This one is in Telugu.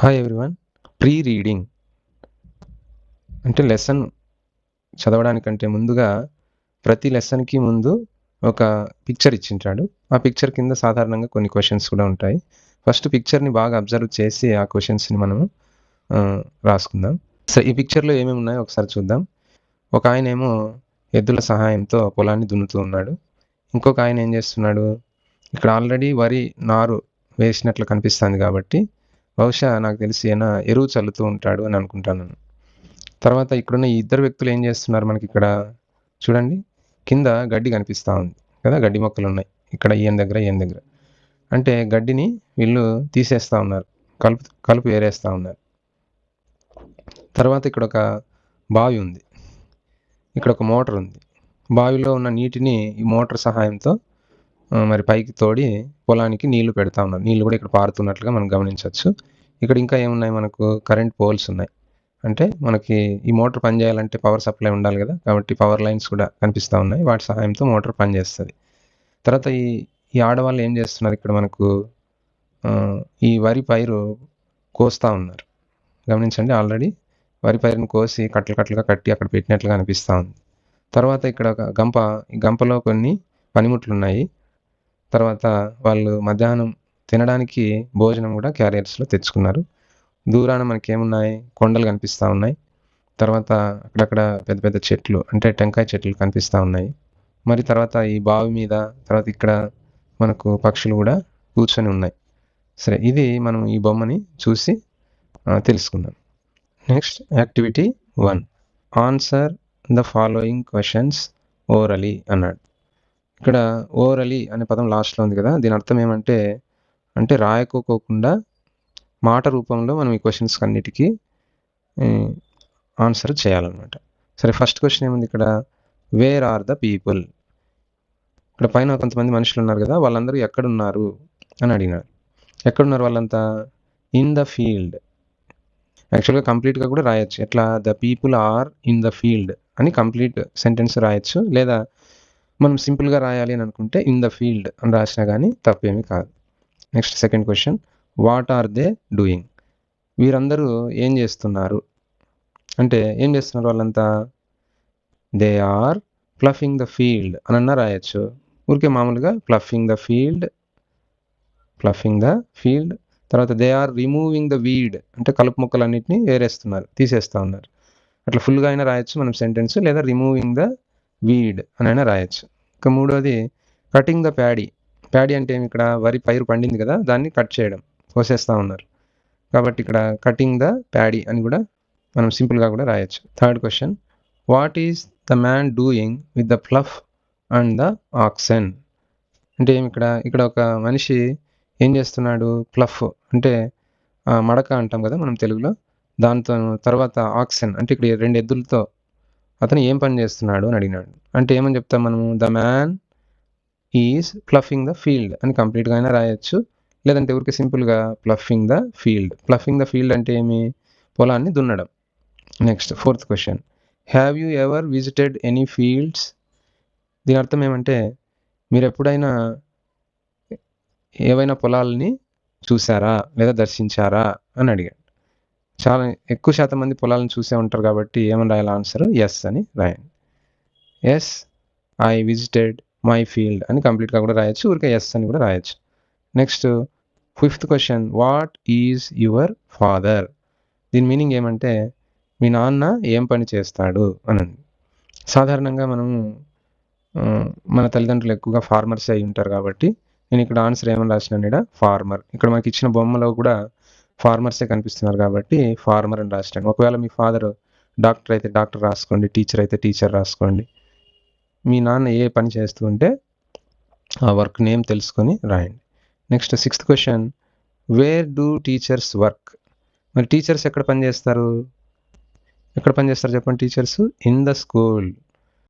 Hi everyone. ప్రీ రీడింగ్ అంటే లెసన్ చదవడానికంటే ముందుగా ప్రతి లెసన్‌కి ముందు ఒక పిక్చర్ ఇచ్చింటాడు. ఆ పిక్చర్ కింద సాధారణంగా కొన్ని క్వెషన్స్ కూడా ఉంటాయి. ఫస్ట్ పిక్చర్‌ని బాగా అబ్జర్వ్ చేసి ఆ క్వెషన్స్‌ని మనము రాసుకుందాం. ఈ పిక్చర్‌లో ఏమేమి ఉన్నాయో ఒకసారి చూద్దాం. ఒక ఆయనేమో ఎద్దుల సహాయంతో పొలాన్ని దున్నుతూ ఉన్నాడు. ఇంకొక ఆయన ఏం చేస్తున్నాడు, ఇక్కడ ఆల్రెడీ వరి నారు వేసినట్లు కనిపిస్తుంది కాబట్టి బహుశా నాకు తెలిసి ఈయన ఎరువు చల్లుతూ ఉంటాడు అని అనుకుంటాను. తర్వాత ఇక్కడున్న ఈ ఇద్దరు వ్యక్తులు ఏం చేస్తున్నారు మనకిక్కడ చూడండి. కింద గడ్డి కనిపిస్తా ఉంది కదా! గడ్డి మొక్కలున్నాయి. ఇక్కడ ఈయన దగ్గర, ఈయన దగ్గర. అంటే గడ్డిని వీళ్ళు తీసేస్తా ఉన్నారు. కలుపు ఏరేస్తా ఉన్నారు. తర్వాత ఇక్కడొక బావి ఉంది. ఇక్కడొక మోటార్ ఉంది. బావిలో ఉన్న నీటిని ఈ మోటార్ సహాయంతో మరి పైకి తోడి పొలానికి నీళ్లు పెడతా ఉన్నారు. నీళ్లు కూడా ఇక్కడ పారుతున్నట్లుగా మనం గమనించొచ్చు. ఇక్కడ ఇంకా ఏమున్నాయి మనకు కరెంట్ పోల్స్ ఉన్నాయి. అంటే మనకి ఈ మోటార్ పనిచేయాలంటే పవర్ సప్లై ఉండాలి కదా! కాబట్టి పవర్ లైన్స్ కూడా కనిపిస్తా ఉన్నాయి. వాటి సహాయంతో మోటార్ పనిచేస్తది. తర్వాత ఈ ఆడవాళ్ళు ఏం చేస్తున్నారు ఇక్కడ మనకు ఈ వరి పైరు కోస్తా ఉన్నారు. గమనించండి, ఆల్రెడీ వరి పైరును కోసి కట్టలు కట్టలుగా కట్టి అక్కడ పెట్టినట్లుగా అనిపిస్తా ఉంది. తర్వాత ఇక్కడ ఒక గంప, ఈ గంపలో కొన్ని పనిముట్లున్నాయి. తర్వాత వాళ్ళు మధ్యాహ్నం తినడానికి భోజనం కూడా క్యారియర్స్‌లో తెచ్చుకున్నారు. దూరాన మనకేమున్నాయి, కొండలు కనిపిస్తా ఉన్నాయి. తర్వాత అక్కడక్కడ పెద్ద పెద్ద చెట్లు అంటే టెంకాయ చెట్లు కనిపిస్తా ఉన్నాయి. మరి తర్వాత ఈ బావి మీద తర్వాత ఇక్కడ మనకు పక్షులు కూడా కూర్చొని ఉన్నాయి. సరే, ఇది మనం ఈ బొమ్మని చూసి తెలుసుకుందాం. Next activity 1. Answer the following questions orally అన్నాడు. ఇక్కడ ఓరలీ అనే పదం లాస్ట్‌లో ఉంది కదా! దీని అర్థం ఏమంటే, అంటే రాయకోకుండా మాట రూపంలో మనం ఈ క్వెషన్స్ అన్నిటికీ ఆన్సర్ చేయాలన్నమాట. సరే, ఫస్ట్ క్వెషన్ ఏముంది ఇక్కడ, వేర్ ఆర్ ద పీపుల్? ఇక్కడ పైన కొంతమంది మనుషులు ఉన్నారు కదా! వాళ్ళందరూ ఎక్కడున్నారు అని అడిగినారు. ఎక్కడున్నారు వాళ్ళంతా? In the field. యాక్చువల్‌గా కంప్లీట్‌గా కూడా రాయొచ్చు. ఎట్లా, the people are in the field అని కంప్లీట్ సెంటెన్స్ రాయొచ్చు. లేదా మనం సింపుల్‌గా రాయాలి అని అనుకుంటే ఇన్ ద ఫీల్డ్ అని రాసినా కానీ తప్పేమీ కాదు. Next second question, what are they doing? వీరందరూ ఏం చేస్తున్నారు? అంటే ఏం చేస్తున్నారు వాళ్ళంతా? They are ploughing the field అనన్నా రాయొచ్చు. ఊరికే మామూలుగా ప్లఫింగ్ ద ఫీల్డ్ తర్వాత they are removing the weed అంటే కలుపు మొక్కలన్నింటినీ ఏరేస్తున్నారు, తీసేస్తూ ఉన్నారు. అట్లా ఫుల్గా అయినా రాయొచ్చు మనం సెంటెన్స్, లేదా రిమూవింగ్ ద వీడ్ అని అయినా రాయొచ్చు. ఇక మూడోది, కటింగ్ ద ప్యాడీ. ప్యాడీ అంటే ఏమి, ఇక్కడ వరి పైరు పండింది కదా, దాన్ని కట్ చేయడం, కోసేస్తూ ఉన్నారు. కాబట్టి ఇక్కడ కటింగ్ ద ప్యాడీ అని కూడా మనం సింపుల్గా కూడా రాయొచ్చు. Third question, what is the man doing with the plough and the oxen? అంటే ఏమి, ఇక్కడ ఒక మనిషి ఏం చేస్తున్నాడు? ఫ్లఫ్ అంటే మడక అంటాం కదా మనం తెలుగులో, దాంతో తర్వాత ఆక్సెన్ అంటే ఇక్కడ 2 ఎద్దులతో అతను ఏం పని చేస్తున్నాడు అని అడిగినాడు. అంటే ఏమని చెప్తాం మనము? The man is ploughing the field అని కంప్లీట్‌గా అయినా రాయొచ్చు. లేదంటే ఊరికే సింపుల్‌గా ploughing the field. Ploughing the field అంటే ఏమి? పొలాన్ని దున్నడం. Next fourth question, have you ever visited any fields? దీని అర్థం ఏమంటే, మీరు ఎప్పుడైనా ఏవైనా పొలాలని చూసారా లేదా దర్శించారా అని అడిగాడు. చాలా ఎక్కువ శాతం మంది పొలాలను చూసే ఉంటారు కాబట్టి ఏమని రాయాలి ఆన్సర్? ఎస్ అని రాయండి. Yes, I visited my field అని కంప్లీట్‌గా కూడా రాయొచ్చు. ఊరికే ఎస్ అని కూడా రాయొచ్చు. Next fifth question, what is your father? దీని మీనింగ్ ఏమంటే, మీ నాన్న ఏం పని చేస్తాడు అని. సాధారణంగా మనము మన తల్లిదండ్రులు ఎక్కువగా ఫార్మర్స్ అయి ఉంటారు కాబట్టి నేను ఇక్కడ ఆన్సర్ ఏమని రాసినాను, ఇక్కడ ఫార్మర్. ఇక్కడ మనకి ఇచ్చిన బొమ్మలో కూడా ఫార్మర్సే కనిపిస్తున్నారు కాబట్టి ఫార్మర్ అని రాసినాను. ఒకవేళ మీ ఫాదర్ డాక్టర్ అయితే డాక్టర్ రాసుకోండి, టీచర్ అయితే టీచర్ రాసుకోండి. మీ నాన్న ఏ పని చేస్తూ ఉంటే ఆ వర్క్ నేమ్ తెలుసుకొని రాయండి. Next sixth question, where do teachers work? మరి టీచర్స్ ఎక్కడ పనిచేస్తారు? చెప్పండి టీచర్స్? In the school.